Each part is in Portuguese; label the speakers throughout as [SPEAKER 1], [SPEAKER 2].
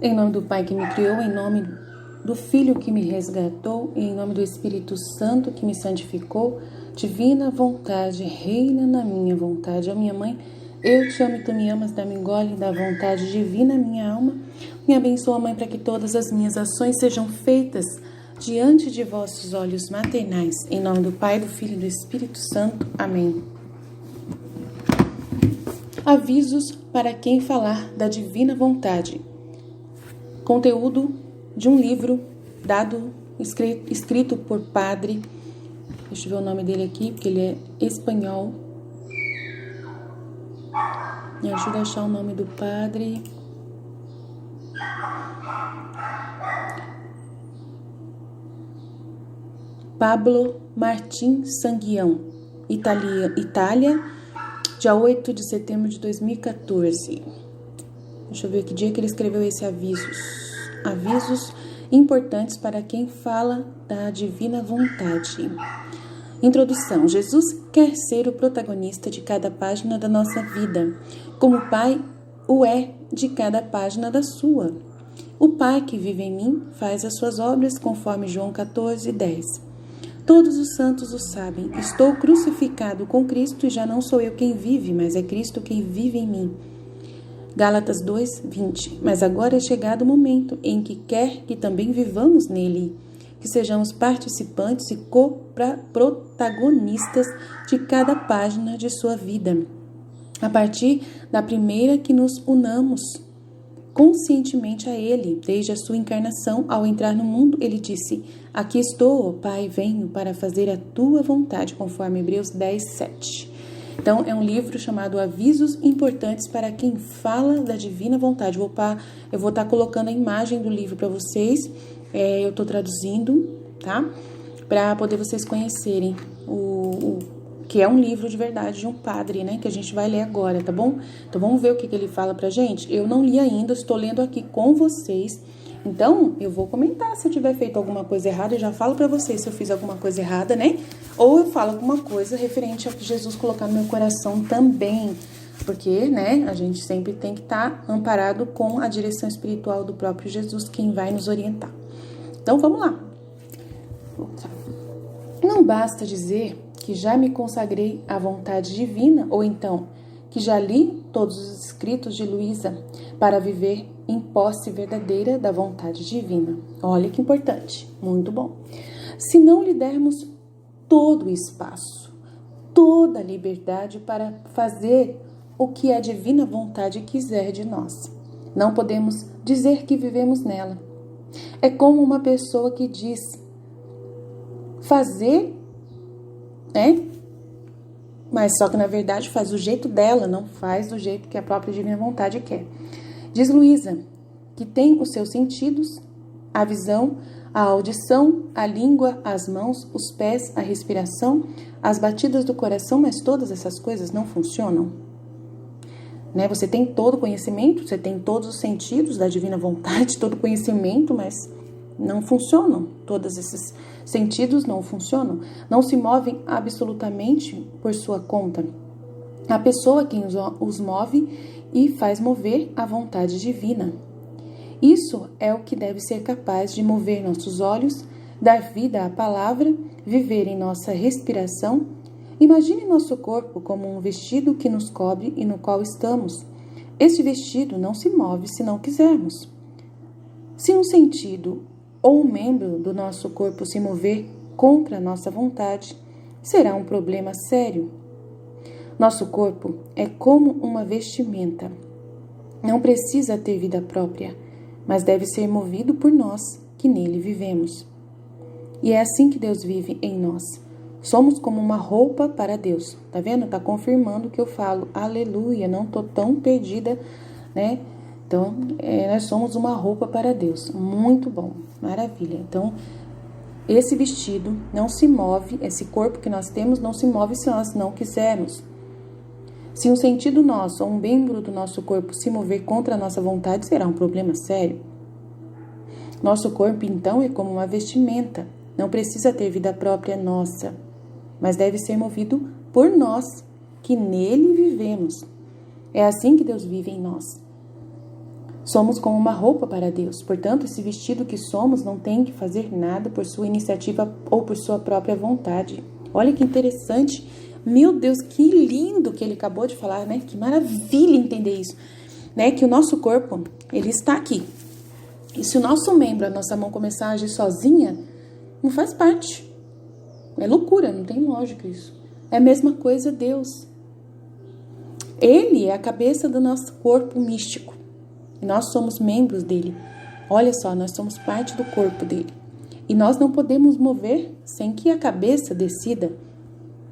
[SPEAKER 1] Em nome do Pai que me criou, em nome do Filho que me resgatou, e em nome do Espírito Santo que me santificou, divina vontade, reina na minha vontade. Ó minha mãe, eu te amo e tu me amas, dá-me gole da vontade divina, minha alma. Me abençoa, Mãe, para que todas as minhas ações sejam feitas diante de vossos olhos maternais. Em nome do Pai, do Filho e do Espírito Santo. Amém. Avisos para quem falar da divina vontade. Conteúdo de um livro escrito por padre, deixa eu ver o nome dele aqui, porque ele é espanhol. Me ajuda a achar o nome do padre. Pablo Martín Sanguião, Itália, dia 8 de setembro de 2014. Deixa eu ver que dia que ele escreveu esse avisos importantes para quem fala da divina vontade. Introdução. Jesus quer ser o protagonista de cada página da nossa vida, como o Pai o é de cada página da sua. O Pai que vive em mim faz as suas obras, conforme João 14:10. Todos os santos o sabem. Estou crucificado com Cristo e já não sou eu quem vive, mas é Cristo quem vive em mim. Gálatas 2:20. Mas agora é chegado o momento em que quer que também vivamos nele, que sejamos participantes e protagonistas de cada página de sua vida. A partir da primeira que nos unamos conscientemente a ele, desde a sua encarnação, ao entrar no mundo, ele disse: aqui estou, ó Pai, venho para fazer a tua vontade, conforme Hebreus 10:7. Então, é um livro chamado Avisos Importantes para quem fala da divina vontade. Eu vou estar colocando a imagem do livro para vocês. Eu estou traduzindo, tá? Para poder vocês conhecerem o que é um livro de verdade de um padre, né? Que a gente vai ler agora, tá bom? Então, vamos ver o que ele fala pra gente. Eu não li ainda, estou lendo aqui com vocês. Então, eu vou comentar se eu tiver feito alguma coisa errada. Eu já falo pra vocês se eu fiz alguma coisa errada, né? Ou eu falo alguma coisa referente ao que Jesus colocar no meu coração também. Porque, né, a gente sempre tem que estar amparado com a direção espiritual do próprio Jesus, quem vai nos orientar. Então, vamos lá. Não basta dizer que já me consagrei à vontade divina, ou então que já li todos os escritos de Luísa para viver em posse verdadeira da vontade divina. Olha que importante, muito bom. Se não lhe dermos todo o espaço, toda a liberdade para fazer o que a divina vontade quiser de nós, não podemos dizer que vivemos nela. É como uma pessoa que diz fazer, né? Mas só que na verdade faz do jeito dela, não faz do jeito que a própria divina vontade quer. Diz Luísa que tem os seus sentidos, a visão, a audição, a língua, as mãos, os pés, a respiração, as batidas do coração, mas todas essas coisas não funcionam. Né? Você tem todo o conhecimento, você tem todos os sentidos da divina vontade, todo o conhecimento, mas não funcionam. Todos esses sentidos não funcionam, não se movem absolutamente por sua conta. A pessoa quem os move e faz mover a vontade divina. Isso é o que deve ser capaz de mover nossos olhos, dar vida à palavra, viver em nossa respiração. Imagine nosso corpo como um vestido que nos cobre e no qual estamos. Este vestido não se move se não quisermos. Se um sentido ou um membro do nosso corpo se mover contra a nossa vontade, será um problema sério. Nosso corpo é como uma vestimenta. Não precisa ter vida própria, mas deve ser movido por nós que nele vivemos. E é assim que Deus vive em nós. Somos como uma roupa para Deus. Tá vendo? Tá confirmando o que eu falo. Aleluia, não tô tão perdida, né? Então, nós somos uma roupa para Deus. Muito bom, maravilha. Então, esse vestido não se move, esse corpo que nós temos não se move se nós não quisermos. Se um sentido nosso ou um membro do nosso corpo se mover contra a nossa vontade, será um problema sério. Nosso corpo, então, é como uma vestimenta. Não precisa ter vida própria nossa, mas deve ser movido por nós, que nele vivemos. É assim que Deus vive em nós. Somos como uma roupa para Deus. Portanto, esse vestido que somos não tem que fazer nada por sua iniciativa ou por sua própria vontade. Olha que interessante. Meu Deus, que lindo que ele acabou de falar, né? Que maravilha entender isso, né? Que o nosso corpo, ele está aqui. E se o nosso membro, a nossa mão começar a agir sozinha, não faz parte. É loucura, não tem lógica isso. É a mesma coisa Deus. Ele é a cabeça do nosso corpo místico. E nós somos membros dele. Olha só, nós somos parte do corpo dele. E nós não podemos mover sem que a cabeça decida.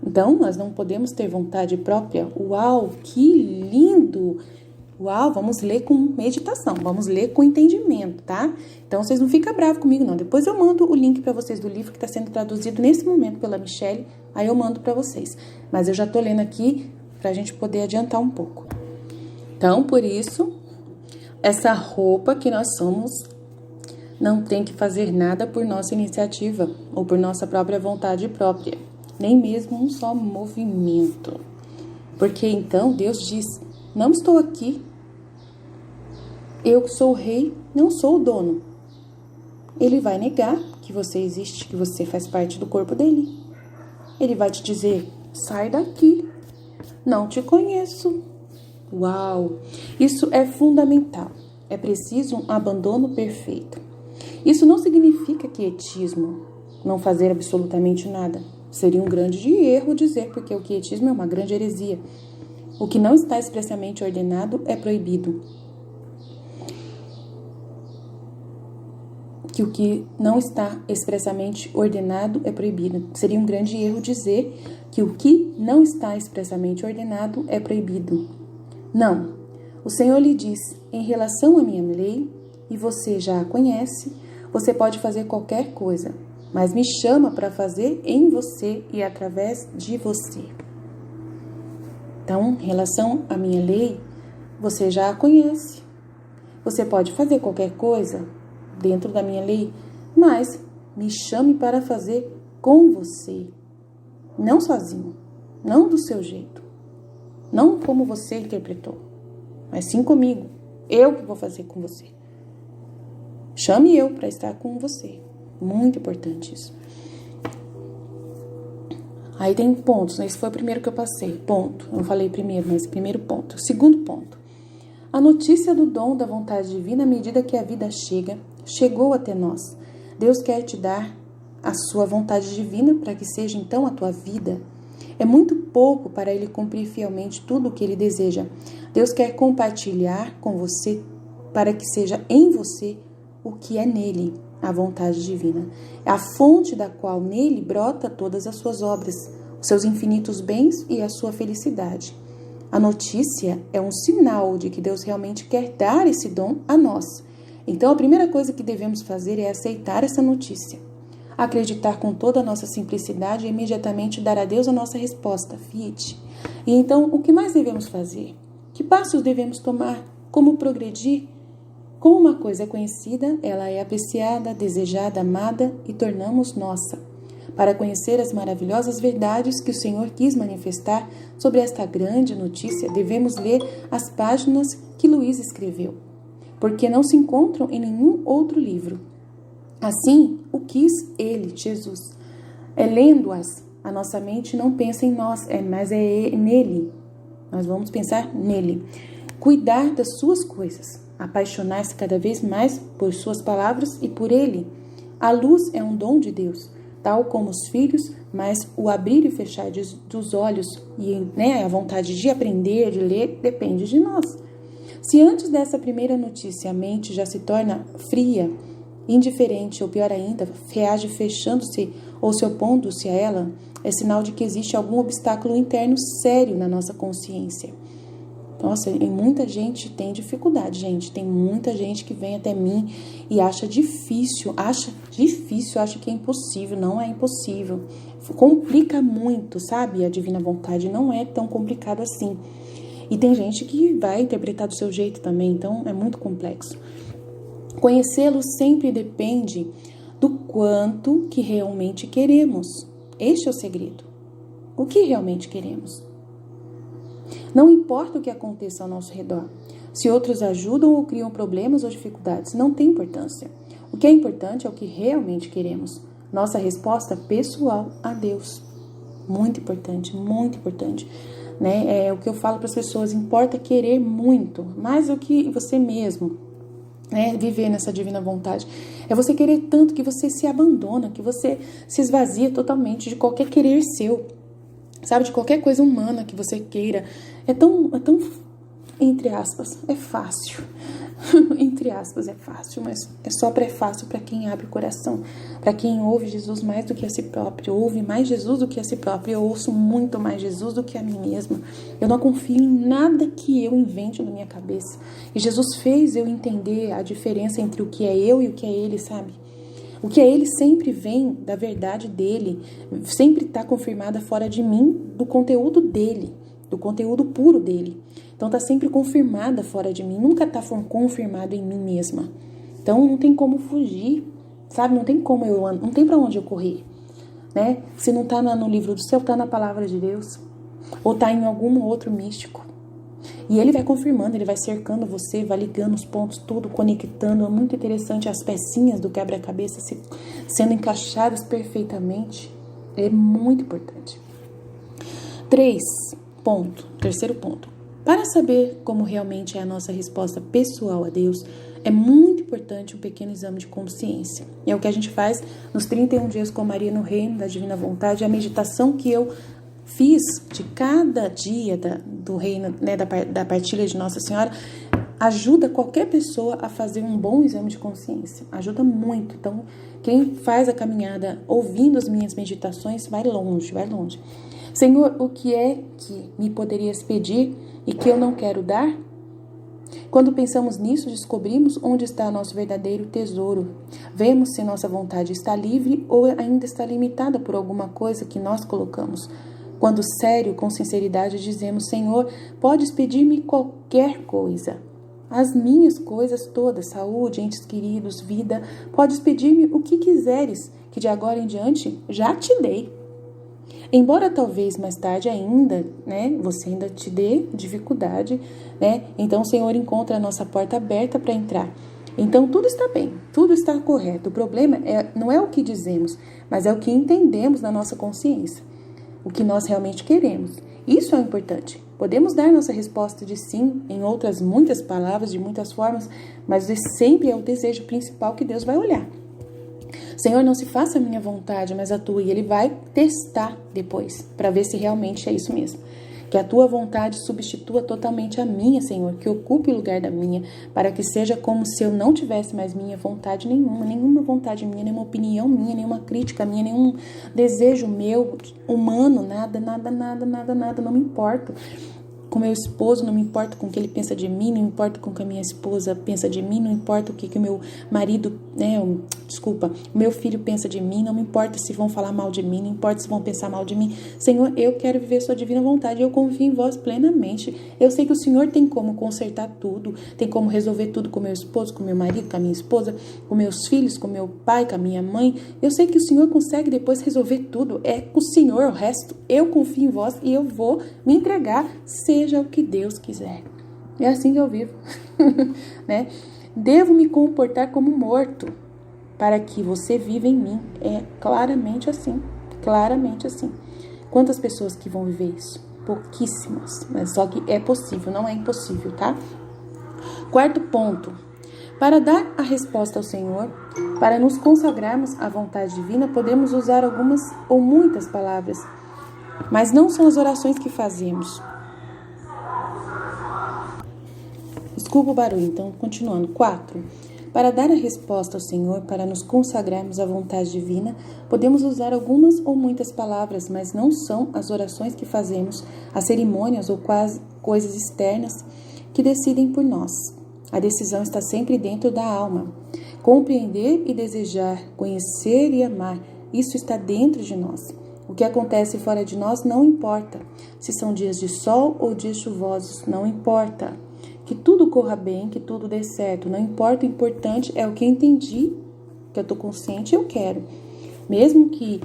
[SPEAKER 1] Então, nós não podemos ter vontade própria. Uau, que lindo! Uau, vamos ler com meditação, vamos ler com entendimento, tá? Então, vocês não ficam bravos comigo, não. Depois eu mando o link para vocês do livro que está sendo traduzido nesse momento pela Michelle. Aí eu mando para vocês. Mas eu já tô lendo aqui para a gente poder adiantar um pouco. Então, por isso, essa roupa que nós somos não tem que fazer nada por nossa iniciativa ou por nossa própria vontade própria, nem mesmo um só movimento. Porque então Deus diz: não estou aqui, eu que sou o rei, não sou o dono. Ele vai negar que você existe, que você faz parte do corpo dele. Ele vai te dizer: sai daqui, não te conheço. Uau! Isso é fundamental. É preciso um abandono perfeito. Isso não significa quietismo, não fazer absolutamente nada. Seria um grande erro dizer, porque o quietismo é uma grande heresia. O que não está expressamente ordenado é proibido. Que o que não está expressamente ordenado é proibido. Seria um grande erro dizer que o que não está expressamente ordenado é proibido. Não. O Senhor lhe diz: em relação à minha lei, e você já a conhece, você pode fazer qualquer coisa, mas me chama para fazer em você e através de você. Então, em relação à minha lei, você já a conhece. Você pode fazer qualquer coisa dentro da minha lei, mas me chame para fazer com você. Não sozinho, não do seu jeito, não como você interpretou, mas sim comigo. Eu que vou fazer com você. Chame eu para estar com você. Muito importante isso. Aí tem pontos, né? Esse foi o primeiro que eu passei. Ponto. Eu não falei primeiro, mas primeiro ponto. Segundo ponto. A notícia do dom da vontade divina, à medida que a vida chegou até nós. Deus quer te dar a sua vontade divina para que seja então a tua vida. É muito pouco para Ele cumprir fielmente tudo o que Ele deseja. Deus quer compartilhar com você para que seja em você o que é nele, a vontade divina. É a fonte da qual nele brota todas as suas obras, os seus infinitos bens e a sua felicidade. A notícia é um sinal de que Deus realmente quer dar esse dom a nós. Então, a primeira coisa que devemos fazer é aceitar essa notícia. Acreditar com toda a nossa simplicidade e imediatamente dar a Deus a nossa resposta, fiat. E então, o que mais devemos fazer? Que passos devemos tomar? Como progredir? Como uma coisa é conhecida, ela é apreciada, desejada, amada e tornamos nossa. Para conhecer as maravilhosas verdades que o Senhor quis manifestar sobre esta grande notícia, devemos ler as páginas que Luís escreveu, porque não se encontram em nenhum outro livro. Assim, o quis ele, Jesus. Lendo-as, a nossa mente não pensa em nós, mas é nele. Nós vamos pensar nele. Cuidar das suas coisas. Apaixonar-se cada vez mais por suas palavras e por ele. A luz é um dom de Deus, tal como os filhos, mas o abrir e fechar dos olhos e a vontade de aprender, de ler, depende de nós. Se antes dessa primeira notícia a mente já se torna fria, indiferente ou pior ainda, reage fechando-se ou se opondo-se a ela, é sinal de que existe algum obstáculo interno sério na nossa consciência. Nossa, e muita gente tem dificuldade, gente. Tem muita gente que vem até mim e acha difícil, acha que é impossível. Não é impossível. Complica muito, sabe? A divina vontade não é tão complicado assim. E tem gente que vai interpretar do seu jeito também, então é muito complexo. Conhecê-lo sempre depende do quanto que realmente queremos. Este é o segredo. O que realmente queremos? Não importa o que aconteça ao nosso redor. Se outros ajudam ou criam problemas ou dificuldades, não tem importância. O que é importante é o que realmente queremos. Nossa resposta pessoal a Deus. Muito importante, né? É o que eu falo para as pessoas, importa querer muito, mais do que você mesmo, né? Viver nessa divina vontade. É você querer tanto que você se abandona, que você se esvazia totalmente de qualquer querer seu, sabe? De qualquer coisa humana que você queira. É tão entre aspas, é fácil. Entre aspas, é fácil, mas é só pré-fácil para quem abre o coração, para quem ouve Jesus mais do que a si próprio, ouve mais Jesus do que a si próprio. Eu ouço muito mais Jesus do que a mim mesma. Eu não confio em nada que eu invente na minha cabeça. E Jesus fez eu entender a diferença entre o que é eu e o que é Ele, sabe? O que é Ele sempre vem da verdade dEle, sempre está confirmada fora de mim, do conteúdo dEle, do conteúdo puro dEle. Então está sempre confirmada fora de mim, nunca está confirmado em mim mesma. Então não tem como fugir, sabe? Não tem como não tem para onde eu correr, né? Se não está no livro do céu, está na palavra de Deus, ou está em algum outro místico. E ele vai confirmando, ele vai cercando você, vai ligando os pontos, tudo, conectando. É muito interessante as pecinhas do quebra-cabeça sendo encaixadas perfeitamente. É muito importante. Terceiro ponto. Para saber como realmente é a nossa resposta pessoal a Deus, é muito importante um pequeno exame de consciência. É o que a gente faz nos 31 dias com Maria no Reino da Divina Vontade, a meditação que eu fiz de cada dia do reino, né, da partilha de Nossa Senhora, ajuda qualquer pessoa a fazer um bom exame de consciência. Ajuda muito. Então, quem faz a caminhada ouvindo as minhas meditações, vai longe. Senhor, o que é que me poderias pedir e que eu não quero dar? Quando pensamos nisso, descobrimos onde está nosso verdadeiro tesouro. Vemos se nossa vontade está livre ou ainda está limitada por alguma coisa que nós colocamos. Quando sério, com sinceridade, dizemos, Senhor, podes pedir-me qualquer coisa. As minhas coisas todas, saúde, entes queridos, vida, podes pedir-me o que quiseres, que de agora em diante já te dei. Embora talvez mais tarde ainda, né, você ainda te dê dificuldade, né, então o Senhor encontra a nossa porta aberta para entrar. Então tudo está bem, tudo está correto. O problema não é o que dizemos, mas é o que entendemos na nossa consciência, o que nós realmente queremos. Isso é o importante. Podemos dar nossa resposta de sim em outras muitas palavras, de muitas formas, mas sempre é o desejo principal que Deus vai olhar. Senhor, não se faça a minha vontade, mas a tua. E Ele vai testar depois, para ver se realmente é isso mesmo. Que a tua vontade substitua totalmente a minha, Senhor, que ocupe o lugar da minha, para que seja como se eu não tivesse mais minha vontade nenhuma vontade minha, nenhuma opinião minha, nenhuma crítica minha, nenhum desejo meu, humano, nada, não me importo. Com meu esposo, não me importa com o que ele pensa de mim, não me importa com o que a minha esposa pensa de mim, não importa o que o meu marido, o meu filho pensa de mim, não me importa se vão falar mal de mim, não importa se vão pensar mal de mim. Senhor, eu quero viver sua divina vontade, eu confio em vós plenamente. Eu sei que o Senhor tem como consertar tudo, tem como resolver tudo com meu esposo, com meu marido, com a minha esposa, com meus filhos, com meu pai, com a minha mãe. Eu sei que o Senhor consegue depois resolver tudo, é com o Senhor o resto. Eu confio em vós e eu vou me entregar, seja o que Deus quiser. É assim que eu vivo, né? Devo me comportar como morto para que você viva em mim. É claramente assim. Quantas pessoas que vão viver isso? Pouquíssimas, mas só que é possível, não é impossível, tá? Quarto ponto. Para dar a resposta ao Senhor, para nos consagrarmos à vontade divina, podemos usar algumas ou muitas palavras, mas não são as orações que fazemos. Desculpa o barulho, então continuando. 4. Para dar a resposta ao Senhor, para nos consagrarmos à vontade divina, podemos usar algumas ou muitas palavras, mas não são as orações que fazemos, as cerimônias ou quase coisas externas que decidem por nós. A decisão está sempre dentro da alma. Compreender e desejar, conhecer e amar, isso está dentro de nós. O que acontece fora de nós não importa. Se são dias de sol ou dias chuvosos, não importa. Que tudo corra bem, que tudo dê certo, não importa, o importante é o que eu entendi, que eu estou consciente e eu quero. Mesmo que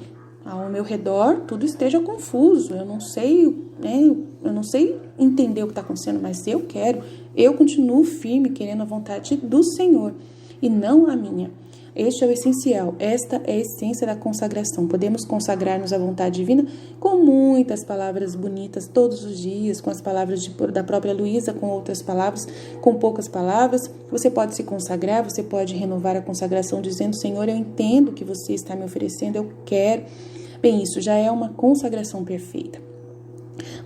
[SPEAKER 1] ao meu redor tudo esteja confuso. Eu não sei, né? Eu não sei entender o que está acontecendo, mas eu quero. Eu continuo firme, querendo a vontade do Senhor e não a minha. Este é o essencial, esta é a essência da consagração. Podemos consagrar-nos à vontade divina com muitas palavras bonitas todos os dias, com as palavras da própria Luísa, com outras palavras, com poucas palavras. Você pode se consagrar, você pode renovar a consagração dizendo: Senhor, eu entendo o que você está me oferecendo, eu quero. Bem, isso já é uma consagração perfeita.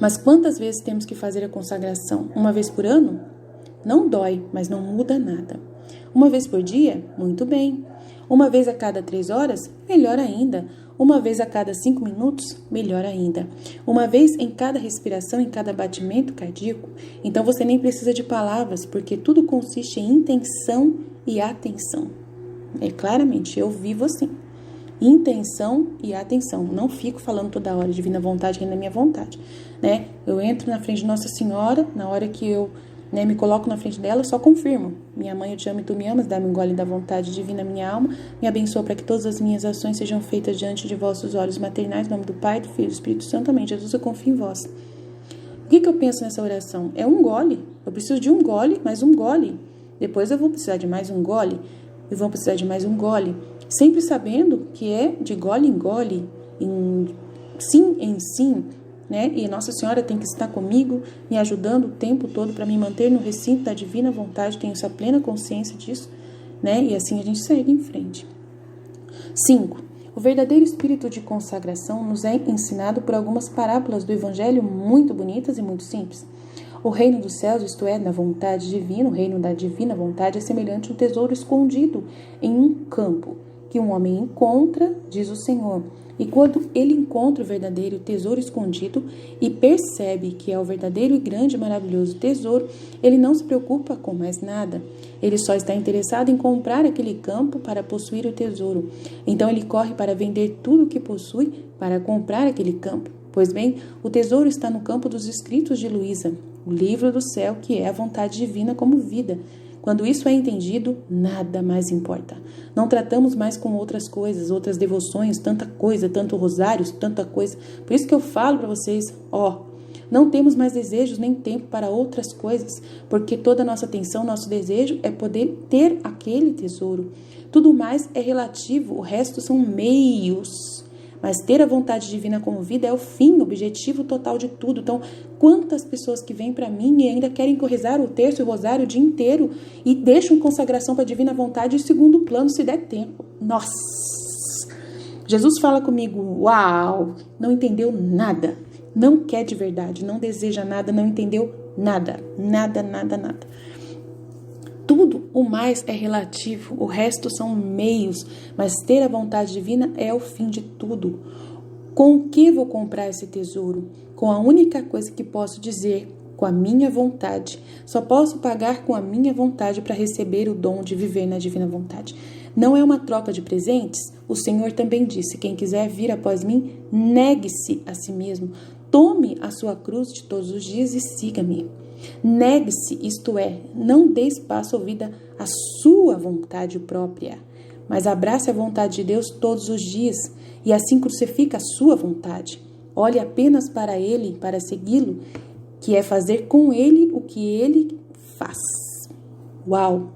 [SPEAKER 1] Mas quantas vezes temos que fazer a consagração? Uma vez por ano? Não dói, mas não muda nada. Uma vez por dia? Muito bem. Uma vez a cada 3 horas? Melhor ainda. Uma vez a cada 5 minutos? Melhor ainda. Uma vez em cada respiração, em cada batimento cardíaco? Então você nem precisa de palavras, porque tudo consiste em intenção e atenção. Claramente, eu vivo assim. Intenção e atenção. Não fico falando toda hora, divina vontade, reina minha vontade. Né? Eu entro na frente de Nossa Senhora, na hora que eu me coloco na frente dela, só confirmo. Minha mãe, eu te amo e tu me amas, dá-me um gole da vontade divina minha alma, me abençoa para que todas as minhas ações sejam feitas diante de vossos olhos maternais, em nome do Pai, do Filho e do Espírito Santo, amém. Jesus, eu confio em vós. O que eu penso nessa oração? É um gole. Eu preciso de um gole, mais um gole. Depois eu vou precisar de mais um gole, e vou precisar de mais um gole. Sempre sabendo que é de gole em gole, sim em sim, né? E Nossa Senhora tem que estar comigo, me ajudando o tempo todo para me manter no recinto da divina vontade, tenho essa plena consciência disso, né? E assim a gente segue em frente. 5. O verdadeiro espírito de consagração nos é ensinado por algumas parábolas do Evangelho muito bonitas e muito simples. O reino dos céus, isto é, da vontade divina, o reino da divina vontade é semelhante a um tesouro escondido em um campo, que um homem encontra, diz o Senhor. E quando ele encontra o verdadeiro tesouro escondido e percebe que é o verdadeiro e grande e maravilhoso tesouro, ele não se preocupa com mais nada. Ele só está interessado em comprar aquele campo para possuir o tesouro. Então ele corre para vender tudo o que possui para comprar aquele campo. Pois bem, o tesouro está no campo dos escritos de Luísa, o livro do céu, que é a vontade divina como vida. Quando isso é entendido, nada mais importa. Não tratamos mais com outras coisas, outras devoções, tanta coisa, tanto rosários, tanta coisa. Por isso que eu falo para vocês, não temos mais desejos nem tempo para outras coisas, porque toda a nossa atenção, nosso desejo é poder ter aquele tesouro. Tudo mais é relativo, o resto são meios. Mas ter a vontade divina como vida é o fim, o objetivo total de tudo. Então, quantas pessoas que vêm para mim e ainda querem rezar o terço e o rosário o dia inteiro e deixam consagração para a divina vontade em segundo plano, se der tempo. Nossa! Jesus fala comigo, uau! Não entendeu nada. Não quer de verdade, não deseja nada, não entendeu nada. Nada, nada, nada. Tudo o mais é relativo, o resto são meios, mas ter a vontade divina é o fim de tudo. Com o que vou comprar esse tesouro? Com a única coisa que posso dizer, com a minha vontade. Só posso pagar com a minha vontade para receber o dom de viver na divina vontade. Não é uma troca de presentes? O Senhor também disse, quem quiser vir após mim, negue-se a si mesmo. Tome a sua cruz de todos os dias e siga-me. Negue-se, isto é, não dê espaço ou vida à sua vontade própria, mas abrace a vontade de Deus todos os dias e assim crucifica a sua vontade. Olhe apenas para Ele, para segui-lo, que é fazer com Ele o que Ele faz. Uau!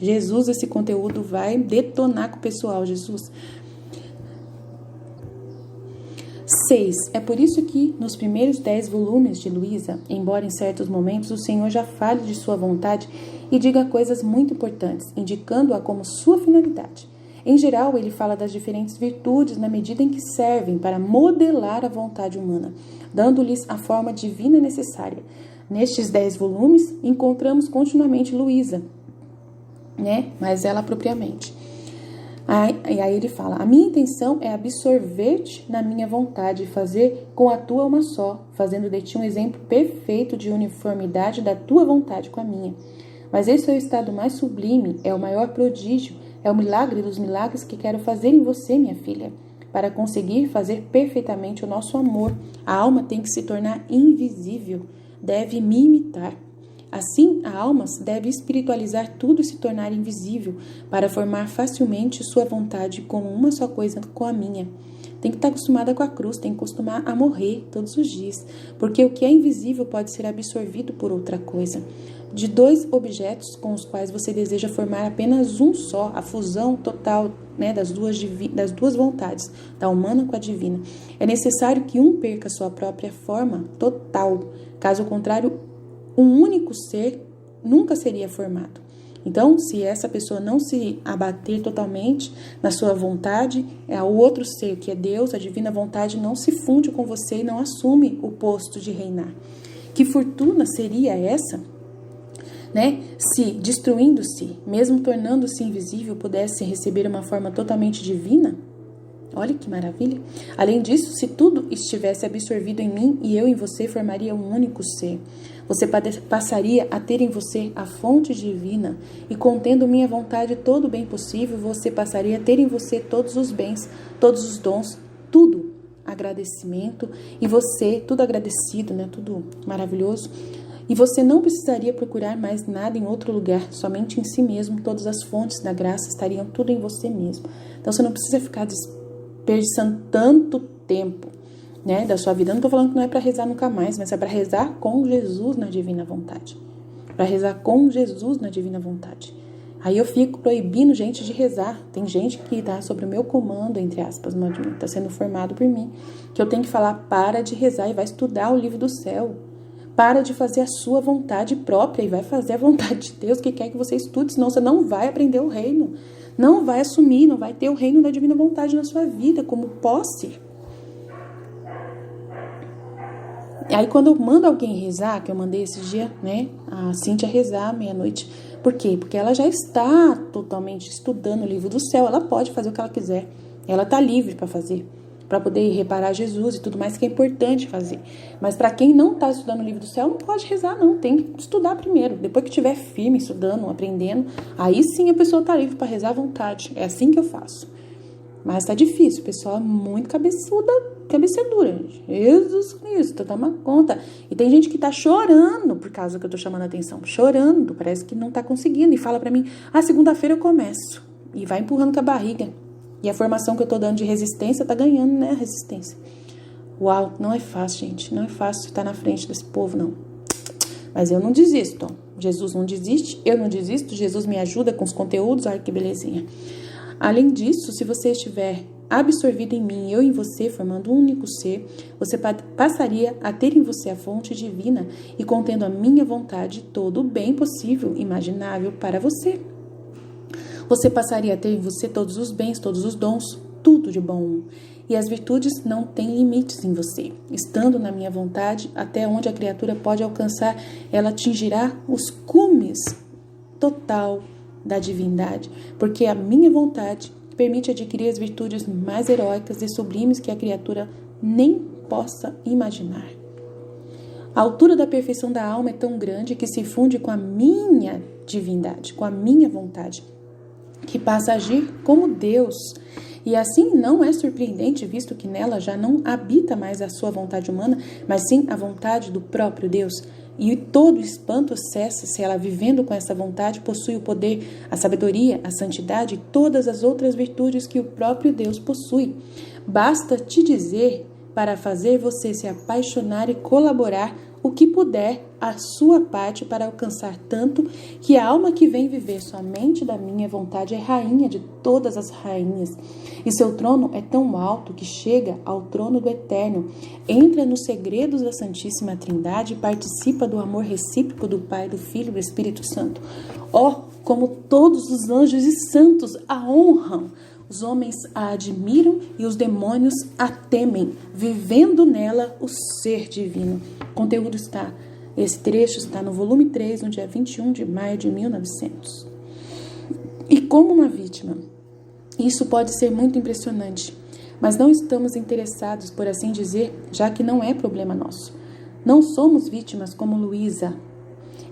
[SPEAKER 1] Jesus, esse conteúdo vai detonar com o pessoal, Jesus. 6. É por isso que, nos primeiros 10 volumes de Luísa, embora em certos momentos o Senhor já fale de sua vontade e diga coisas muito importantes, indicando-a como sua finalidade. Em geral, ele fala das diferentes virtudes na medida em que servem para modelar a vontade humana, dando-lhes a forma divina necessária. Nestes 10 volumes, encontramos continuamente Luísa, mas ela propriamente. E aí ele fala, a minha intenção é absorver-te na minha vontade e fazer com a tua uma só, fazendo de ti um exemplo perfeito de uniformidade da tua vontade com a minha. Mas esse é o estado mais sublime, é o maior prodígio, é o milagre dos milagres que quero fazer em você, minha filha. Para conseguir fazer perfeitamente o nosso amor, a alma tem que se tornar invisível, deve me imitar. Assim, a alma deve espiritualizar tudo e se tornar invisível, para formar facilmente sua vontade como uma só coisa com a minha. Tem que estar acostumada com a cruz, tem que acostumar a morrer todos os dias, porque o que é invisível pode ser absorvido por outra coisa. De dois objetos com os quais você deseja formar apenas um só, a fusão total, né, das duas vontades, da humana com a divina, é necessário que um perca sua própria forma total. Caso contrário, um único ser nunca seria formado. Então, se essa pessoa não se abater totalmente na sua vontade, o outro ser, que é Deus, a divina vontade, não se funde com você e não assume o posto de reinar. Que fortuna seria essa, né? Se, destruindo-se, mesmo tornando-se invisível, pudesse receber uma forma totalmente divina? Olha que maravilha! Além disso, se tudo estivesse absorvido em mim e eu em você, formaria um único ser. Você passaria a ter em você a fonte divina e, contendo minha vontade todo o bem possível, você passaria a ter em você todos os bens, todos os dons, tudo agradecimento, e você, tudo agradecido, né? Tudo maravilhoso. E você não precisaria procurar mais nada em outro lugar, somente em si mesmo. Todas as fontes da graça estariam tudo em você mesmo. Então você não precisa ficar desperdiçando tanto tempo, né, da sua vida. Eu não estou falando que não é para rezar nunca mais, mas é para rezar com Jesus na divina vontade. Para rezar com Jesus na divina vontade. Aí eu fico proibindo gente de rezar. Tem gente que está sob o meu comando, entre aspas, está sendo formado por mim, que eu tenho que falar: para de rezar e vai estudar o livro do céu. Para de fazer a sua vontade própria e vai fazer a vontade de Deus, que quer que você estude, senão você não vai aprender o reino. Não vai assumir, não vai ter o reino da divina vontade na sua vida como posse. E aí quando eu mando alguém rezar, que eu mandei esse dia, né, a Cíntia rezar meia-noite. Por quê? Porque ela já está totalmente estudando o livro do céu, ela pode fazer o que ela quiser. Ela está livre para fazer, para poder reparar Jesus e tudo mais que é importante fazer. Mas para quem não está estudando o livro do céu, não pode rezar não, tem que estudar primeiro. Depois que estiver firme, estudando, aprendendo, aí sim a pessoa está livre para rezar à vontade. É assim que eu faço. Mas tá difícil, o pessoal é muito cabeceadura. Jesus Cristo, toma conta. E tem gente que tá chorando por causa que eu tô chamando a atenção. Chorando, parece que não tá conseguindo. E fala pra mim: segunda-feira eu começo. E vai empurrando com a barriga. E a formação que eu tô dando de resistência tá ganhando, né, a resistência. Uau, não é fácil, gente. Não é fácil estar na frente desse povo, não. Mas eu não desisto, ó. Jesus não desiste, eu não desisto. Jesus me ajuda com os conteúdos, olha que belezinha. Além disso, se você estiver absorvido em mim e eu em você, formando um único ser, você passaria a ter em você a fonte divina e, contendo a minha vontade, todo o bem possível, imaginável para você. Você passaria a ter em você todos os bens, todos os dons, tudo de bom. E as virtudes não têm limites em você. Estando na minha vontade, até onde a criatura pode alcançar, ela atingirá os cumes total da divindade, porque a minha vontade permite adquirir as virtudes mais heróicas e sublimes que a criatura nem possa imaginar. A altura da perfeição da alma é tão grande que se funde com a minha divindade, com a minha vontade, que passa a agir como Deus. E assim não é surpreendente, visto que nela já não habita mais a sua vontade humana, mas sim a vontade do próprio Deus. E todo espanto cessa se ela, vivendo com essa vontade, possui o poder, a sabedoria, a santidade e todas as outras virtudes que o próprio Deus possui. Basta te dizer para fazer você se apaixonar e colaborar o que puder a sua parte para alcançar tanto que a alma que vem viver somente da minha vontade é rainha de todas as rainhas. E seu trono é tão alto que chega ao trono do Eterno, entra nos segredos da Santíssima Trindade e participa do amor recíproco do Pai, do Filho e do Espírito Santo. Como todos os anjos e santos a honram, os homens a admiram e os demônios a temem, vivendo nela o ser divino. Esse trecho está no volume 3, no dia 21 de maio de 1900. E como uma vítima, isso pode ser muito impressionante, mas não estamos interessados, por assim dizer, já que não é problema nosso. Não somos vítimas como Luísa.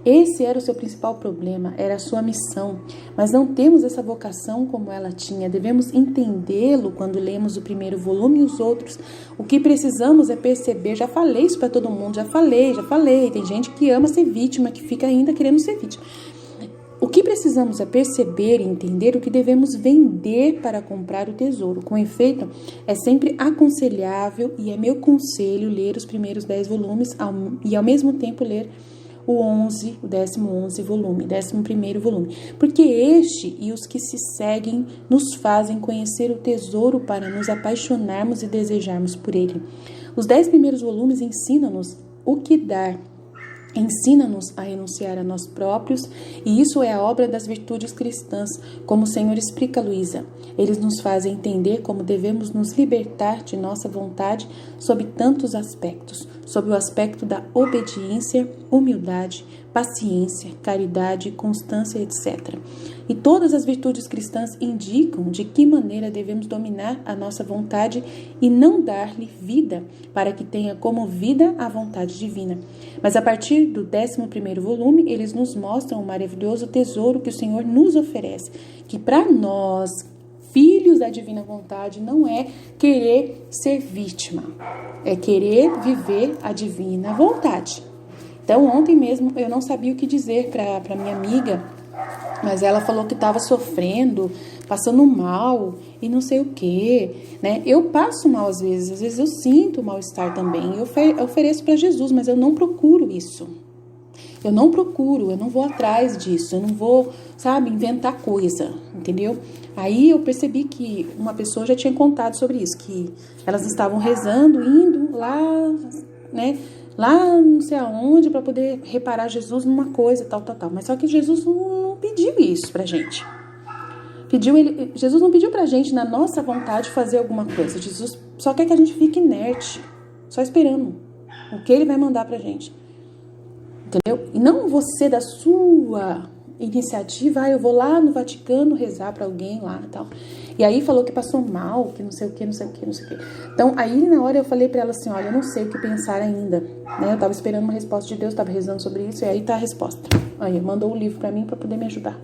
[SPEAKER 1] Esse era o seu principal problema, era a sua missão. Mas não temos essa vocação como ela tinha. Devemos entendê-lo quando lemos o primeiro volume e os outros. O que precisamos é perceber. Já falei isso para todo mundo, já falei. Tem gente que ama ser vítima, que fica ainda querendo ser vítima. O que precisamos é perceber e entender o que devemos vender para comprar o tesouro. Com efeito, é sempre aconselhável e é meu conselho ler os primeiros 10 volumes e ao mesmo tempo ler o 11º volume, porque este e os que se seguem nos fazem conhecer o tesouro para nos apaixonarmos e desejarmos por ele. Os 10 primeiros volumes ensinam-nos o que dar, ensina-nos a renunciar a nós próprios, e isso é a obra das virtudes cristãs, como o Senhor explica a Luísa. Eles nos fazem entender como devemos nos libertar de nossa vontade sob tantos aspectos, sob o aspecto da obediência, humildade, paciência, caridade, constância, etc. E todas as virtudes cristãs indicam de que maneira devemos dominar a nossa vontade e não dar-lhe vida, para que tenha como vida a vontade divina. Mas a partir do 11º volume, eles nos mostram o maravilhoso tesouro que o Senhor nos oferece, que para nós, filhos da divina vontade, não é querer ser vítima, é querer viver a divina vontade. Então, ontem mesmo eu não sabia o que dizer para minha amiga, mas ela falou que estava sofrendo, passando mal e não sei o que, né? Eu passo mal às vezes eu sinto mal-estar também, eu ofereço para Jesus, mas eu não procuro isso. Eu não vou atrás disso, eu não vou, inventar coisa, entendeu? Aí eu percebi que uma pessoa já tinha contado sobre isso, que elas estavam rezando, indo lá, né? Lá não sei aonde, para poder reparar Jesus numa coisa, tal. Mas só que Jesus não pediu isso pra gente. Jesus não pediu pra gente, na nossa vontade, fazer alguma coisa. Jesus só quer que a gente fique inerte, só esperando o que ele vai mandar pra gente. Entendeu? E não você da sua iniciativa, eu vou lá no Vaticano rezar pra alguém lá e tal. E aí falou que passou mal, que não sei o que. Então, aí na hora eu falei pra ela assim, olha, eu não sei o que pensar ainda, né? Eu tava esperando uma resposta de Deus, tava rezando sobre isso, e aí tá a resposta. Aí mandou um livro pra mim pra poder me ajudar.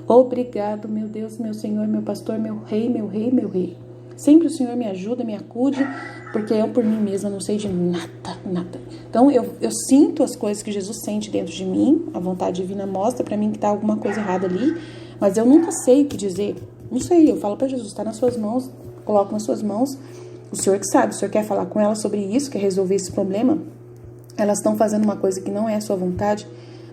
[SPEAKER 1] Obrigado, meu Deus, meu Senhor, meu pastor, meu rei, meu rei, meu rei. Sempre o Senhor me ajuda, me acude, porque eu por mim mesma não sei de nada. Então eu sinto as coisas que Jesus sente dentro de mim, a vontade divina mostra pra mim que tá alguma coisa errada ali, mas eu nunca sei o que dizer. Não sei, eu falo pra Jesus, tá nas suas mãos, coloco nas suas mãos, o Senhor que sabe, o Senhor quer falar com ela sobre isso, quer resolver esse problema, elas estão fazendo uma coisa que não é a sua vontade,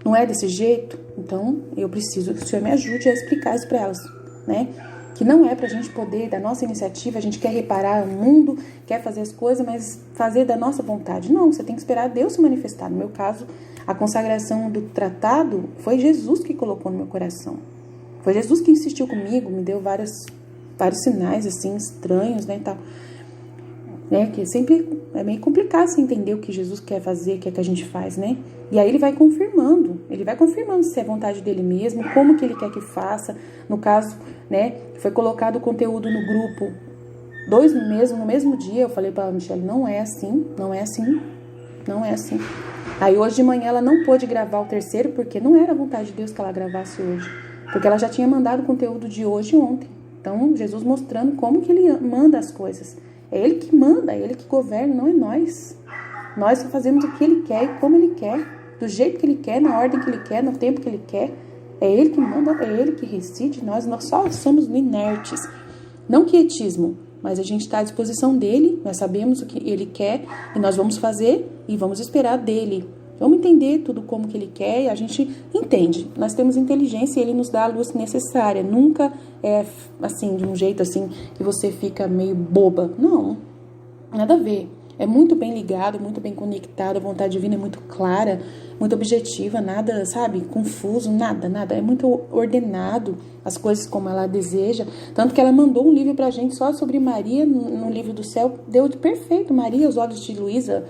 [SPEAKER 1] não é desse jeito, então eu preciso que o Senhor me ajude a explicar isso pra elas, né? Que não é pra gente poder, da nossa iniciativa, a gente quer reparar o mundo, quer fazer as coisas, mas fazer da nossa vontade. Não, você tem que esperar Deus se manifestar. No meu caso, a consagração do tratado foi Jesus que colocou no meu coração. Foi Jesus que insistiu comigo, me deu vários sinais, assim, estranhos, né, tal. Né, que sempre é meio complicado você entender o que Jesus quer fazer, o que é que a gente faz, né? E aí ele vai confirmando se é vontade dele mesmo, como que ele quer que faça. No caso, né, foi colocado o conteúdo no grupo no mesmo dia, eu falei pra Michelle, não é assim. Aí hoje de manhã ela não pôde gravar o terceiro, porque não era a vontade de Deus que ela gravasse hoje, porque ela já tinha mandado o conteúdo de hoje e ontem. Então, Jesus mostrando como que ele manda as coisas. É ele que manda, é ele que governa, não é nós. Nós só fazemos o que ele quer e como ele quer, do jeito que ele quer, na ordem que ele quer, no tempo que ele quer. É ele que manda, é ele que decide, nós só somos inertes. Não quietismo, mas a gente está à disposição dele, nós sabemos o que ele quer e nós vamos fazer e vamos esperar dele. Vamos entender tudo como que ele quer e a gente entende. Nós temos inteligência e ele nos dá a luz necessária. Nunca é assim, de um jeito assim, que você fica meio boba. Não, nada a ver. É muito bem ligado, muito bem conectado. A vontade divina é muito clara, muito objetiva, nada, confuso, nada. É muito ordenado, as coisas como ela deseja. Tanto que ela mandou um livro pra gente só sobre Maria, no livro do céu. Deu perfeito. Maria, os olhos de Luísa.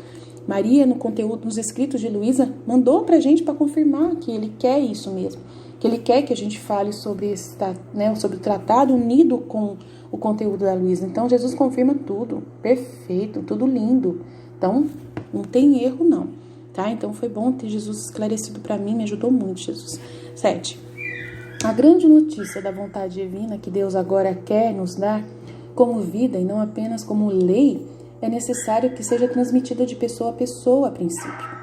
[SPEAKER 1] Maria, no conteúdo, nos escritos de Luísa, mandou pra gente para confirmar que ele quer isso mesmo. Que ele quer que a gente fale sobre sobre o tratado unido com o conteúdo da Luísa. Então, Jesus confirma tudo, perfeito, tudo lindo. Então, não tem erro, não. tá? Então foi bom ter Jesus esclarecido para mim, me ajudou muito, Jesus. 7. A grande notícia da vontade divina que Deus agora quer nos dar como vida e não apenas como lei, é necessário que seja transmitida de pessoa a pessoa a princípio.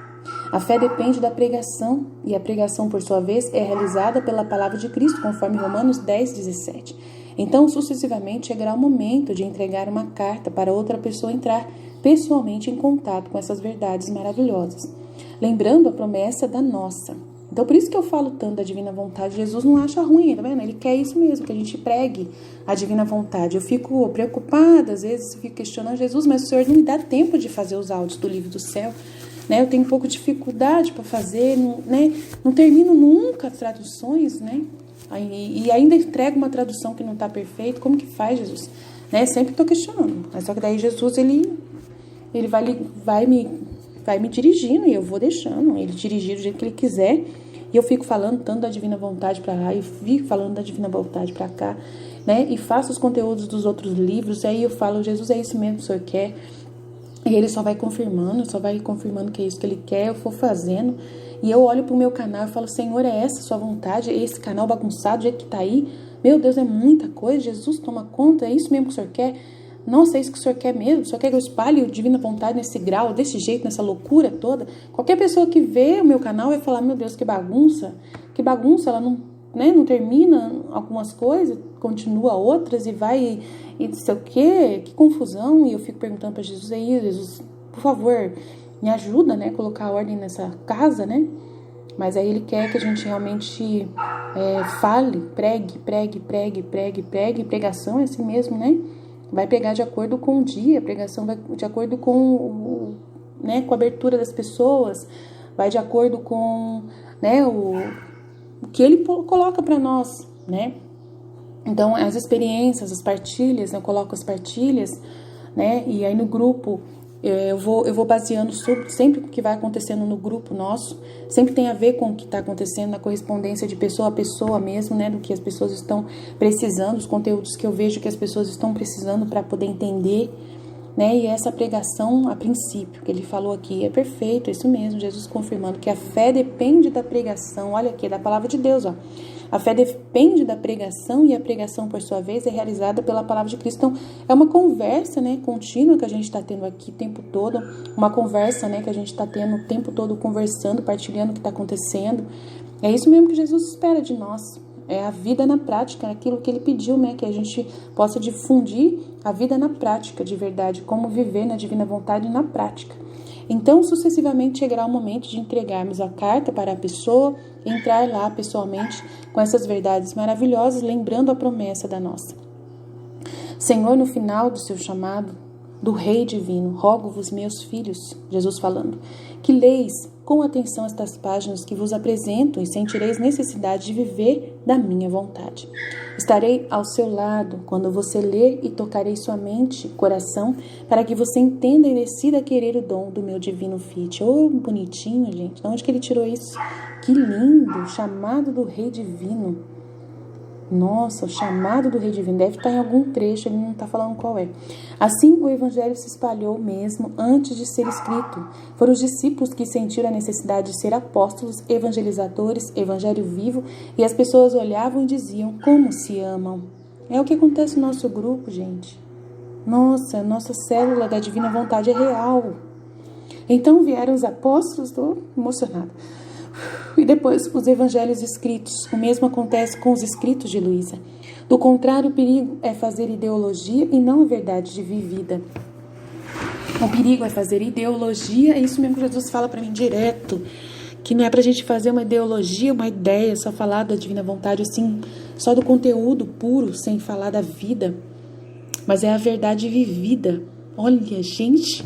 [SPEAKER 1] A fé depende da pregação, e a pregação, por sua vez, é realizada pela palavra de Cristo, conforme Romanos 10:17. Então, sucessivamente, chegará o momento de entregar uma carta para outra pessoa entrar pessoalmente em contato com essas verdades maravilhosas, lembrando a promessa da nossa. Então, por isso que eu falo tanto da divina vontade. Jesus não acha ruim, tá vendo? Ele quer isso mesmo, que a gente pregue a divina vontade. Eu fico preocupada, às vezes, fico questionando Jesus, mas o Senhor não me dá tempo de fazer os áudios do livro do céu, né? Eu tenho um pouco de dificuldade para fazer, né? Não termino nunca as traduções, né? E ainda entrego uma tradução que não está perfeita. Como que faz, Jesus? Né? Sempre estou questionando. Mas só que daí Jesus, ele vai me dirigindo e eu vou deixando ele dirigir do jeito que ele quiser. E eu fico falando tanto da divina vontade para lá e fico falando da divina vontade para cá, né? E faço os conteúdos dos outros livros. E aí eu falo, Jesus, é isso mesmo que o Senhor quer. E ele só vai confirmando que é isso que ele quer, eu vou fazendo. E eu olho pro meu canal e falo, Senhor, é essa a sua vontade? É esse canal bagunçado, do jeito que tá aí? Meu Deus, é muita coisa. Jesus, toma conta, é isso mesmo que o Senhor quer? Nossa, é isso que o Senhor quer mesmo? O Senhor quer que eu espalhe a divina vontade nesse grau, desse jeito, nessa loucura toda? Qualquer pessoa que vê o meu canal vai falar, meu Deus, que bagunça, ela não termina algumas coisas, continua outras e vai, e não sei o quê, que confusão. E eu fico perguntando para Jesus, aí, Jesus, por favor, me ajuda, né, colocar ordem nessa casa, né? Mas aí ele quer que a gente realmente fale, pregue. Pregação é assim mesmo, né? Vai pegar de acordo com o dia, a pregação vai de acordo com com a abertura das pessoas, vai de acordo com, né, o que ele coloca para nós, né? Então, as experiências, as partilhas, eu coloco as partilhas, né? E aí no grupo eu vou baseando sempre o que vai acontecendo no grupo nosso, sempre tem a ver com o que está acontecendo na correspondência de pessoa a pessoa mesmo, né? Do que as pessoas estão precisando, os conteúdos que eu vejo que as pessoas estão precisando para poder entender, né? E essa pregação, a princípio, que ele falou aqui, é perfeito, é isso mesmo, Jesus confirmando que a fé depende da pregação, olha aqui, é da palavra de Deus, ó. A fé depende da pregação e a pregação, por sua vez, é realizada pela palavra de Cristo. Então, é uma conversa, né, contínua que a gente está tendo aqui o tempo todo, uma conversa, né, que a gente está tendo o tempo todo conversando, partilhando o que está acontecendo. É isso mesmo que Jesus espera de nós. É a vida na prática, aquilo que ele pediu, né, que a gente possa difundir a vida na prática, de verdade, como viver na divina vontade na prática. Então, sucessivamente chegará o momento de entregarmos a carta para a pessoa, entrar lá pessoalmente com essas verdades maravilhosas, lembrando a promessa da nossa. Senhor, no final do seu chamado, do Rei Divino, rogo-vos, meus filhos, Jesus falando, que leis com atenção estas páginas que vos apresento e sentireis necessidade de viver da minha vontade. Estarei ao seu lado quando você ler e tocarei sua mente, coração, para que você entenda e decida querer o dom do meu divino Fiat. Oh, bonitinho, gente. De onde que ele tirou isso? Que lindo! Chamado do Rei Divino. Nossa, o chamado do Rei Divino deve estar em algum trecho, ele não está falando qual é. Assim, o Evangelho se espalhou mesmo antes de ser escrito. Foram os discípulos que sentiram a necessidade de ser apóstolos, evangelizadores, evangelho vivo, e as pessoas olhavam e diziam, como se amam. É o que acontece no nosso grupo, gente. Nossa célula da divina vontade é real. Então vieram os apóstolos, estou emocionada. E depois os evangelhos escritos. O mesmo acontece com os escritos de Luísa. Do contrário, o perigo é fazer ideologia e não a verdade de vivida. O perigo é fazer ideologia, é isso mesmo que Jesus fala para mim direto, que não é pra gente fazer uma ideologia, uma ideia, só falar da divina vontade, assim, só do conteúdo puro, sem falar da vida, mas é a verdade vivida. Olha, gente,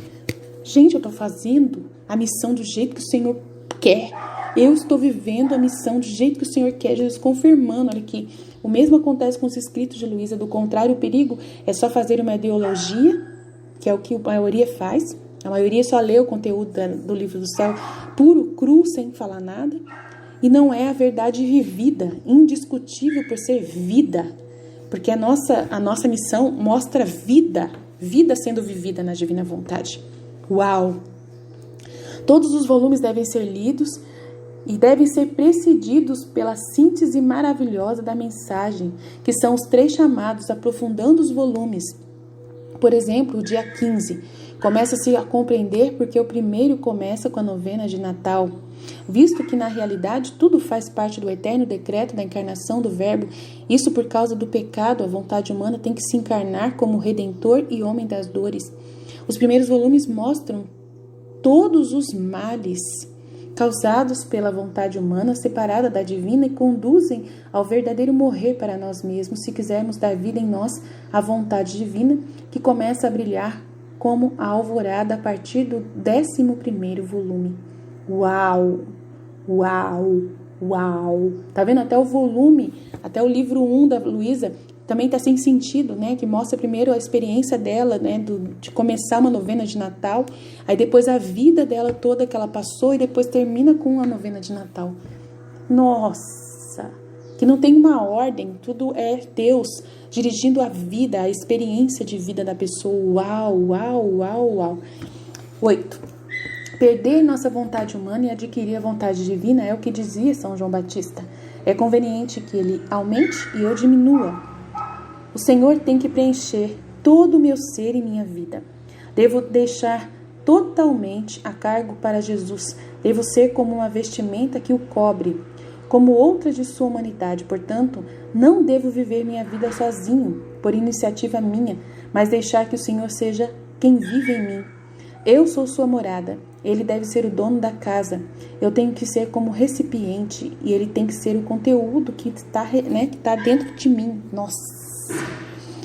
[SPEAKER 1] eu tô fazendo a missão do jeito que o Senhor quer. Eu estou vivendo a missão do jeito que o Senhor quer, Jesus confirmando, olha aqui. O mesmo acontece com os escritos de Luísa, do contrário, o perigo é só fazer uma ideologia, que é o que a maioria faz. A maioria só lê o conteúdo do livro do céu puro, cru, sem falar nada. E não é a verdade vivida, indiscutível por ser vida. Porque a nossa missão mostra vida sendo vivida na divina vontade. Uau! Todos os volumes devem ser lidos e devem ser precedidos pela síntese maravilhosa da mensagem, que são os 3 chamados aprofundando os volumes. Por exemplo, o dia 15 começa-se a compreender porque o primeiro começa com a novena de Natal, visto que na realidade tudo faz parte do eterno decreto da encarnação do Verbo. Isso por causa do pecado, a vontade humana tem que se encarnar como redentor e homem das dores. Os primeiros volumes mostram todos os males causados pela vontade humana separada da divina e conduzem ao verdadeiro morrer para nós mesmos, se quisermos dar vida em nós à vontade divina, que começa a brilhar como a alvorada a partir do 11º volume. Uau! Uau! Uau! Tá vendo? Até o volume, até o livro 1 da Luísa também está sem sentido, né? Que mostra primeiro a experiência dela, né? De começar uma novena de Natal, aí depois a vida dela toda que ela passou e depois termina com a novena de Natal. Nossa! Que não tem uma ordem, tudo é Deus dirigindo a vida, a experiência de vida da pessoa. Uau, uau, uau, uau. 8. Perder nossa vontade humana e adquirir a vontade divina é o que dizia São João Batista. É conveniente que ele aumente e eu diminua. O Senhor tem que preencher todo o meu ser e minha vida. Devo deixar totalmente a cargo para Jesus. Devo ser como uma vestimenta que o cobre, como outra de sua humanidade. Portanto, não devo viver minha vida sozinho, por iniciativa minha, mas deixar que o Senhor seja quem vive em mim. Eu sou sua morada. Ele deve ser o dono da casa. Eu tenho que ser como recipiente e ele tem que ser o conteúdo que está, né, que está dentro de mim. Nossa!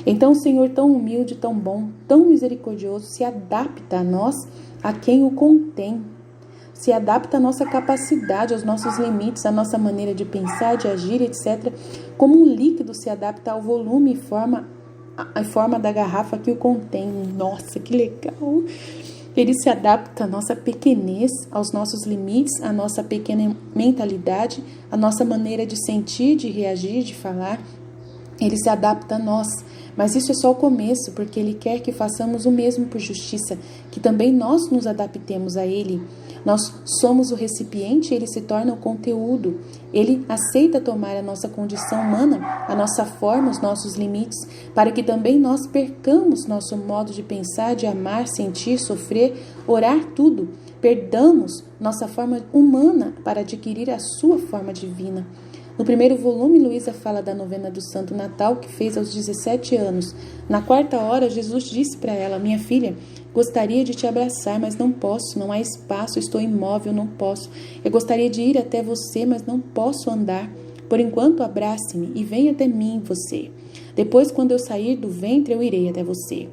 [SPEAKER 1] Então o Senhor, tão humilde, tão bom, tão misericordioso, se adapta a nós, a quem o contém. Se adapta à nossa capacidade, aos nossos limites, à nossa maneira de pensar, de agir, etc. Como um líquido se adapta ao volume e forma da garrafa que o contém. Nossa, que legal! Ele se adapta à nossa pequenez, aos nossos limites, à nossa pequena mentalidade, à nossa maneira de sentir, de reagir, de falar. Ele se adapta a nós, mas isso é só o começo, porque Ele quer que façamos o mesmo por justiça, que também nós nos adaptemos a Ele. Nós somos o recipiente e Ele se torna o conteúdo. Ele aceita tomar a nossa condição humana, a nossa forma, os nossos limites, para que também nós percamos nosso modo de pensar, de amar, sentir, sofrer, orar, tudo. Perdamos nossa forma humana para adquirir a sua forma divina. No primeiro volume, Luísa fala da novena do Santo Natal, que fez aos 17 anos. Na 4ª hora, Jesus disse para ela: minha filha, gostaria de te abraçar, mas não posso, não há espaço, estou imóvel, não posso. Eu gostaria de ir até você, mas não posso andar. Por enquanto, abrace-me e venha até mim, você. Depois, quando eu sair do ventre, eu irei até você.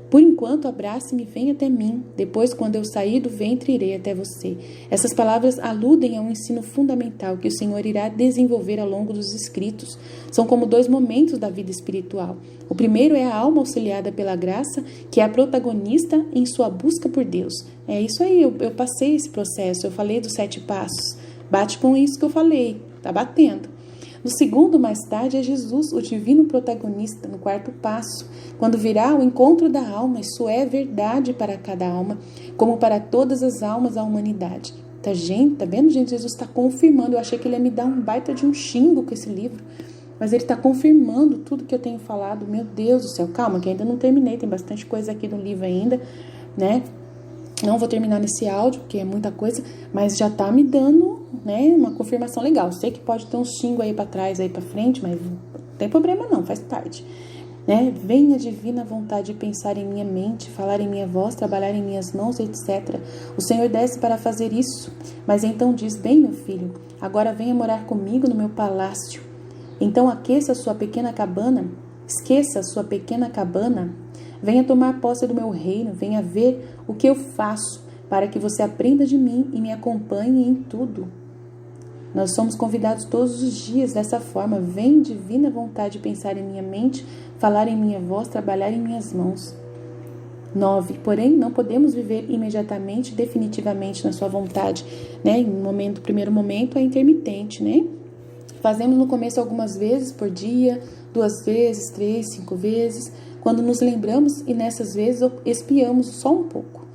[SPEAKER 1] Por enquanto, abrace-me e venha até mim. Depois, quando eu sair do ventre, irei até você. Essas palavras aludem a um ensino fundamental que o Senhor irá desenvolver ao longo dos escritos. São como 2 momentos da vida espiritual. O primeiro é a alma auxiliada pela graça, que é a protagonista em sua busca por Deus. É isso aí, eu passei esse processo, eu falei dos 7 passos. Bate com isso que eu falei, tá batendo. No segundo, mais tarde, é Jesus, o divino protagonista, no 4º passo, quando virá o encontro da alma. Isso é verdade para cada alma, como para todas as almas da humanidade. Tá vendo, gente? Jesus está confirmando. Eu achei que ele ia me dar um baita de um xingo com esse livro, mas ele está confirmando tudo que eu tenho falado. Meu Deus do céu, calma, que ainda não terminei, tem bastante coisa aqui no livro ainda, né? Não vou terminar nesse áudio, porque é muita coisa, mas já tá me dando, né, uma confirmação legal. Sei que pode ter um xingo aí para trás, aí para frente, mas não tem problema não, faz parte. Né? Venha a divina vontade de pensar em minha mente, falar em minha voz, trabalhar em minhas mãos, etc. O Senhor desce para fazer isso, mas então diz: bem, meu filho, agora venha morar comigo no meu palácio. Então aqueça a sua pequena cabana, esqueça a sua pequena cabana, venha tomar posse do meu reino, venha ver o que eu faço, para que você aprenda de mim e me acompanhe em tudo. Nós somos convidados todos os dias dessa forma. Vem, divina vontade, pensar em minha mente, falar em minha voz, trabalhar em minhas mãos. 9. Porém, não podemos viver imediatamente, definitivamente na sua vontade, né? Primeiro momento é intermitente, né? Fazemos no começo algumas vezes por dia, 2 vezes, 3, 5 vezes, quando nos lembramos, e nessas vezes espiamos só um pouco.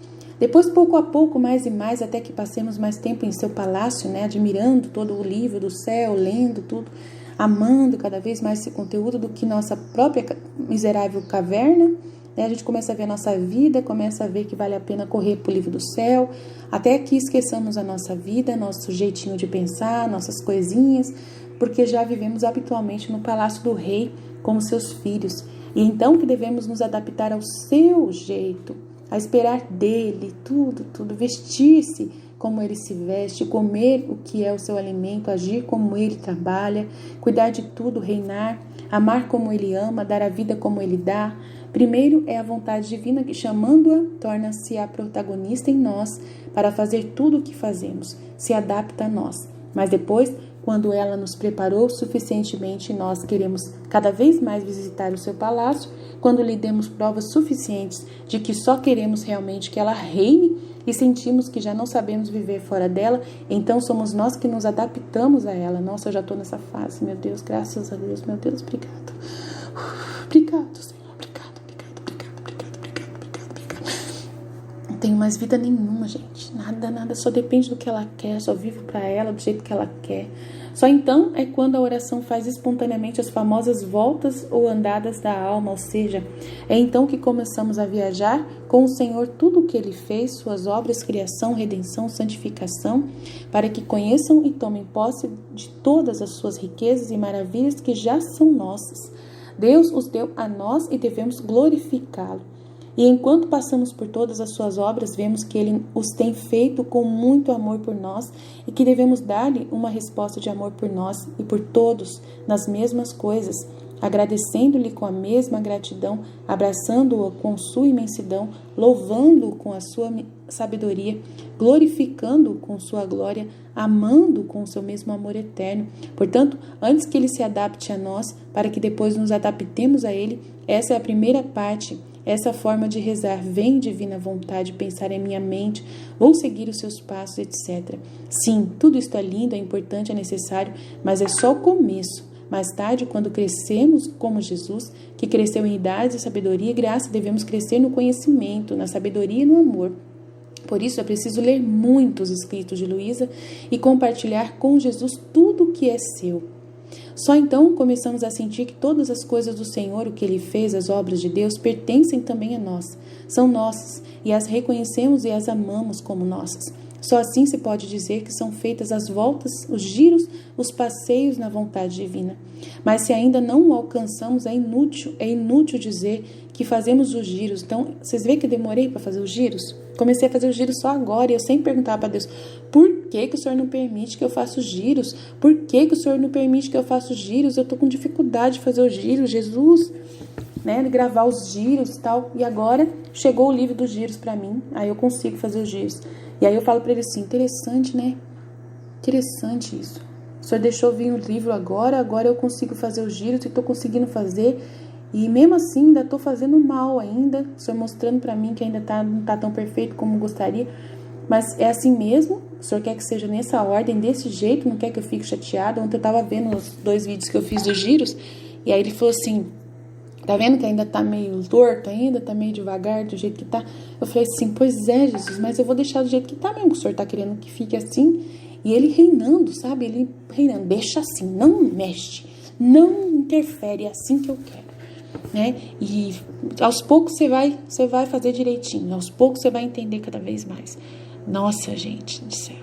[SPEAKER 1] Depois, pouco a pouco, mais e mais, até que passemos mais tempo em seu palácio, né? Admirando todo o livro do céu, lendo tudo, amando cada vez mais esse conteúdo do que nossa própria miserável caverna, né? A gente começa a ver a nossa vida, começa a ver que vale a pena correr para o livro do céu, até que esqueçamos a nossa vida, nosso jeitinho de pensar, nossas coisinhas, porque já vivemos habitualmente no palácio do rei como seus filhos. E então que devemos nos adaptar ao seu jeito, a esperar dele, tudo, vestir-se como ele se veste, comer o que é o seu alimento, agir como ele trabalha, cuidar de tudo, reinar, amar como ele ama, dar a vida como ele dá. Primeiro é a vontade divina que, chamando-a, torna-se a protagonista em nós para fazer tudo o que fazemos, se adapta a nós. Mas depois, quando ela nos preparou suficientemente, nós queremos cada vez mais visitar o seu palácio, quando lhe demos provas suficientes de que só queremos realmente que ela reine e sentimos que já não sabemos viver fora dela, então somos nós que nos adaptamos a ela. Nossa, eu já estou nessa fase, meu Deus, graças a Deus, meu Deus, obrigado. Obrigado, Senhor, obrigado. Não tenho mais vida nenhuma, gente, nada, só depende do que ela quer, só vivo para ela do jeito que ela quer. Só então é quando a oração faz espontaneamente as famosas voltas ou andadas da alma, ou seja, é então que começamos a viajar com o Senhor tudo o que Ele fez, suas obras, criação, redenção, santificação, para que conheçam e tomem posse de todas as suas riquezas e maravilhas que já são nossas. Deus os deu a nós e devemos glorificá-lo. E enquanto passamos por todas as suas obras, vemos que Ele os tem feito com muito amor por nós e que devemos dar-lhe uma resposta de amor por nós e por todos nas mesmas coisas, agradecendo-lhe com a mesma gratidão, abraçando-o com sua imensidão, louvando-o com a sua sabedoria, glorificando-o com sua glória, amando-o com o seu mesmo amor eterno. Portanto, antes que Ele se adapte a nós, para que depois nos adaptemos a Ele, essa é a primeira parte. Essa forma de rezar: vem divina vontade, pensar em minha mente, vou seguir os seus passos, etc. Sim, tudo isto é lindo, é importante, é necessário, mas é só o começo. Mais tarde, quando crescemos como Jesus, que cresceu em idade, sabedoria e graça, devemos crescer no conhecimento, na sabedoria e no amor. Por isso é preciso ler muitos escritos de Luísa e compartilhar com Jesus tudo o que é seu. Só então começamos a sentir que todas as coisas do Senhor, o que Ele fez, as obras de Deus, pertencem também a nós. São nossas e as reconhecemos e as amamos como nossas. Só assim se pode dizer que são feitas as voltas, os giros, os passeios na vontade divina. Mas se ainda não o alcançamos, é inútil dizer que fazemos os giros. Então, vocês veem que eu demorei para fazer os giros? Comecei a fazer os giros só agora e eu sempre perguntava para Deus: por que o Senhor não permite que eu faça os giros? Por que o Senhor não permite que eu faça os giros? Eu estou com dificuldade de fazer os giros, Jesus, né? De gravar os giros e tal. E agora chegou o livro dos giros para mim, aí eu consigo fazer os giros. E aí eu falo para ele assim: interessante, né? Interessante isso. O Senhor deixou vir o livro agora eu consigo fazer os giros e estou conseguindo fazer. E mesmo assim ainda estou fazendo mal ainda. O Senhor mostrando para mim que ainda não está tão perfeito como gostaria. Mas é assim mesmo. O Senhor quer que seja nessa ordem, desse jeito. Não quer que eu fique chateada. Ontem eu estava vendo os 2 vídeos que eu fiz dos giros. E aí ele falou assim: tá vendo que ainda tá meio torto ainda? Tá meio devagar do jeito que tá? Eu falei assim: pois é, Jesus, mas eu vou deixar do jeito que tá mesmo. O Senhor tá querendo que fique assim. E ele reinando, sabe? Ele reinando. Deixa assim, não mexe. Não interfere, é assim que eu quero. Né? E aos poucos você vai fazer direitinho, aos poucos você vai entender cada vez mais. Nossa, gente do céu.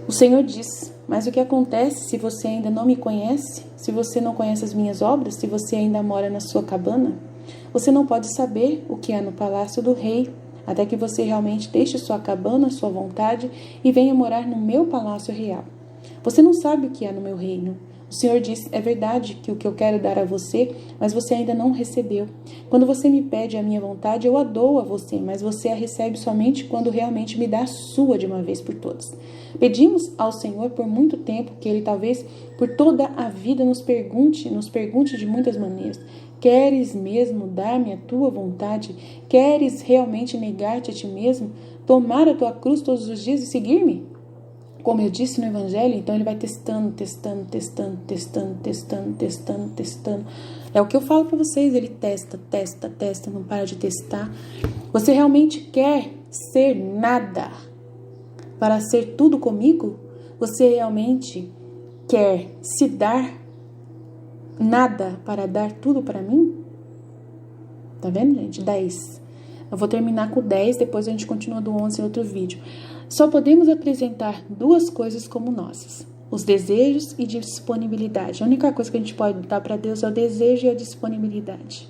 [SPEAKER 1] O Senhor diz: mas o que acontece se você ainda não me conhece? Se você não conhece as minhas obras? Se você ainda mora na sua cabana? Você não pode saber o que há no palácio do rei, até que você realmente deixe sua cabana, sua vontade, e venha morar no meu palácio real. Você não sabe o que há no meu reino. O Senhor diz: é verdade que o que eu quero dar a você, mas você ainda não recebeu. Quando você me pede a minha vontade, eu a dou a você, mas você a recebe somente quando realmente me dá a sua de uma vez por todas. Pedimos ao Senhor por muito tempo que Ele talvez por toda a vida nos pergunte de muitas maneiras: queres mesmo dar-me a tua vontade? Queres realmente negar-te a ti mesmo? Tomar a tua cruz todos os dias e seguir-me? Como eu disse no Evangelho, então ele vai testando, É o que eu falo para vocês, ele testa, não para de testar. Você realmente quer ser nada para ser tudo comigo? Você realmente quer se dar nada para dar tudo para mim? Tá vendo, gente? 10. Eu vou terminar com 10, depois a gente continua do 11 em outro vídeo. Só podemos apresentar duas coisas como nossas: os desejos e disponibilidade. A única coisa que a gente pode dar para Deus é o desejo e a disponibilidade.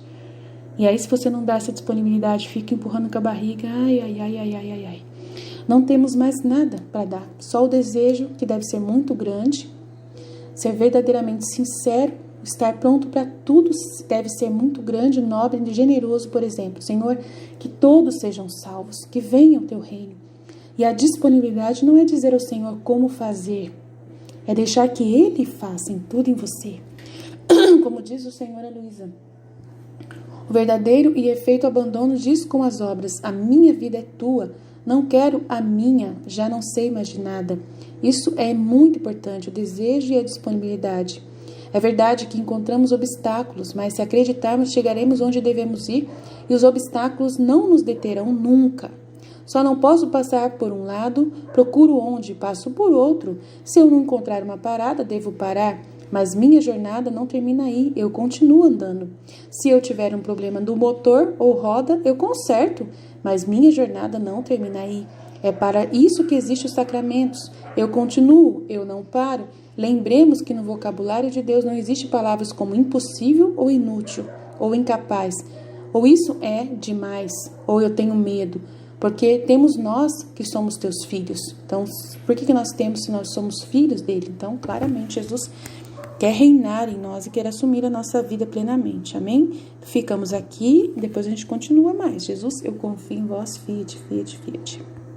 [SPEAKER 1] E aí, se você não dá essa disponibilidade, fica empurrando com a barriga. Ai. Não temos mais nada para dar. Só o desejo, que deve ser muito grande. Ser verdadeiramente sincero, estar pronto para tudo, deve ser muito grande, nobre e generoso, por exemplo. Senhor, que todos sejam salvos, que venha o teu reino. E a disponibilidade não é dizer ao Senhor como fazer, é deixar que Ele faça em tudo em você. Como diz o Senhor a Luísa, o verdadeiro e efeito abandono diz com as obras: a minha vida é tua, não quero a minha, já não sei mais de nada. Isso é muito importante, o desejo e a disponibilidade. É verdade que encontramos obstáculos, mas se acreditarmos, chegaremos onde devemos ir e os obstáculos não nos deterão nunca. Só não posso passar por um lado, procuro onde, passo por outro. Se eu não encontrar uma parada, devo parar. Mas minha jornada não termina aí, eu continuo andando. Se eu tiver um problema do motor ou roda, eu conserto. Mas minha jornada não termina aí. É para isso que existem os sacramentos. Eu continuo, eu não paro. Lembremos que no vocabulário de Deus não existem palavras como impossível ou inútil, ou incapaz. Ou isso é demais, ou eu tenho medo. Porque temos nós que somos teus filhos. Então, por que nós temos se nós somos filhos dele? Então, claramente, Jesus quer reinar em nós e quer assumir a nossa vida plenamente. Amém? Ficamos aqui, depois a gente continua mais. Jesus, eu confio em vós, fiat.